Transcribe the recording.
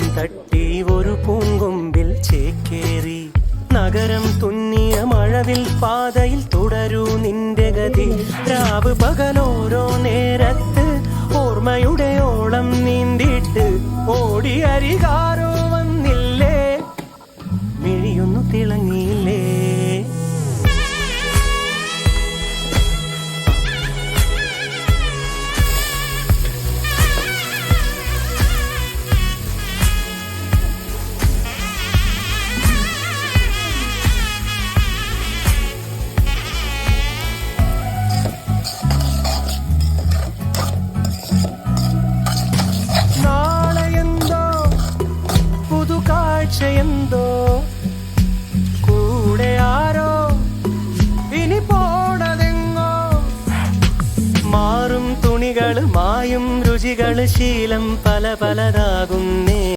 തട്ടി ഒരു പൂങ്കൊമ്പിൽ ചേക്കേറി നഗരം തുന്നിയ മഴവിൽ പാതയിൽ തുടരൂ നിന്റെ ഗതി. രാവ് പകലോരോ നേരത്ത് ഓർമ്മയുടെ ഓളം നീന്തിട്ട് ഓടി അരികാരോ വന്നില്ലേ, മിഴിയൊന്നു തിളങ്ങിയില്ലേ. എന്തോ കൂടെ ആരോ ഇനി പോണതെങ്ങോ. മാറും തുണികള് മായും രുചികള് ശീലം പല പലതാകുന്നേ.